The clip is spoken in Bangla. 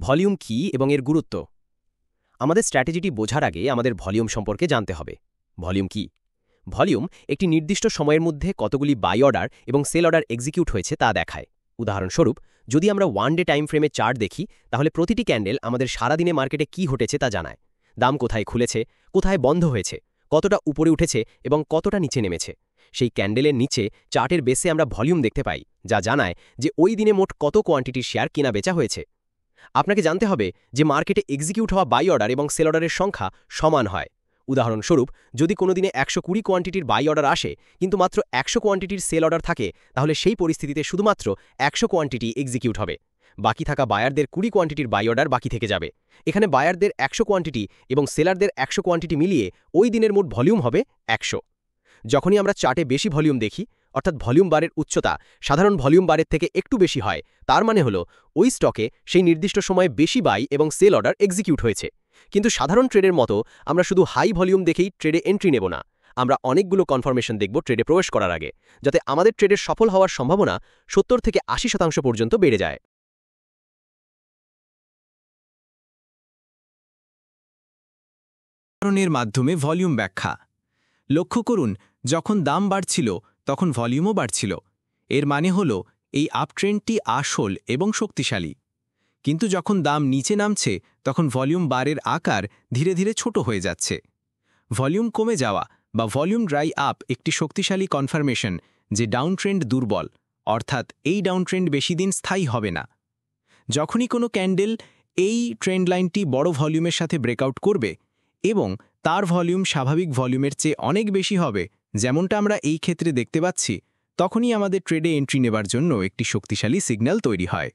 ভলিউম কী এবং এর গুরুত্ব। আমাদের স্ট্র্যাটেজিটি বোঝার আগে আমাদের ভলিউম সম্পর্কে জানতে হবে। ভলিউম কী? ভলিউম একটি নির্দিষ্ট সময়ের মধ্যে কতগুলি বাই অর্ডার এবং সেল অর্ডার এক্সিকিউট হয়েছে তা দেখায়। উদাহরণস্বরূপ, যদি আমরা ওয়ান ডে টাইম ফ্রেমে চার্ট দেখি, তাহলে প্রতিটি ক্যান্ডেল আমাদের সারাদিনে মার্কেটে কী ঘটেছে তা জানায়। দাম কোথায় খুলেছে, কোথায় বন্ধ হয়েছে, কতটা উপরে উঠেছে এবং কতটা নিচে নেমেছে। সেই ক্যান্ডেলের নিচে চার্টের বেসে আমরা ভলিউম দেখতে পাই, যা জানায় যে ওই দিনে মোট কত কোয়ান্টিটির শেয়ার কেনা বেচা হয়েছে। আপনাকে জানতে হবে যে মার্কেটে এক্সিকিউট হওয়া বাই অর্ডার এবং সেল অর্ডারের সংখ্যা সমান হয়। উদাহরণস্বরূপ, যদি কোনো দিনে 120 কোয়ান্টিটির বাই অর্ডার আসে কিন্তু মাত্র 100 কোয়ান্টিটির সেল অর্ডার থাকে, তাহলে সেই পরিস্থিতিতে শুধুমাত্র 100 কোয়ান্টিটি এক্সিকিউট হবে। বাকি থাকা বায়ারদের 20 কোয়ান্টিটির বাই অর্ডার বাকি থেকে যাবে। এখানে বায়ারদের 100 কোয়ান্টিটি এবং সেলারদের 100 কোয়ান্টিটি মিলিয়ে ওই দিনের মোট ভলিউম হবে 100। যখনই আমরা চার্টে বেশি ভলিউম দেখি, অর্থাৎ ভলিউম বারের উচ্চতা সাধারণ ভলিউম বারের থেকে একটু বেশি হয়, তার মানে হলো ওই স্টকে সেই নির্দিষ্ট সময়ে বেশি বাই এবং সেল অর্ডার এক্সিকিউট হয়েছে। কিন্তু সাধারণ ট্রেডের মতো আমরা শুধু হাই ভলিউম দেখেই ট্রেডে এন্ট্রি নেব না। আমরা অনেকগুলো কনফার্মেশন দেখব ট্রেডে প্রবেশ করার আগে, যাতে আমাদের ট্রেডের সফল হওয়ার সম্ভাবনা 70 থেকে 80% পর্যন্ত বেড়ে যায়। কারণের মাধ্যমে ভলিউম ব্যাখ্যা। লক্ষ্য করুন, যখন দাম বাড়ছিল তখন ভলিউমও বাড়ছিল। এর মানে হল এই আপট্রেন্ডটি আসল এবং শক্তিশালী। কিন্তু যখন দাম নিচে নামছে তখন ভলিউম বারের আকার ধীরে ধীরে ছোট হয়ে যাচ্ছে। ভলিউম কমে যাওয়া বা ভলিউম ড্রাই আপ একটি শক্তিশালী কনফার্মেশন যে ডাউনট্রেন্ড দুর্বল, অর্থাৎ এই ডাউনট্রেন্ড বেশি দিন স্থায়ী হবে না। যখনই কোনো ক্যান্ডেল এই ট্রেন্ড লাইনটি বড় ভলিউমের সাথে ব্রেকআউট করবে এবং তার ভলিউম স্বাভাবিক ভলিউমের চেয়ে অনেক বেশি হবে, যেমনটা আমরা এই ক্ষেত্রে দেখতে পাচ্ছি, তখনই আমাদের ট্রেডে এন্ট্রি নেবার জন্য একটি শক্তিশালী সিগন্যাল তৈরি হয়।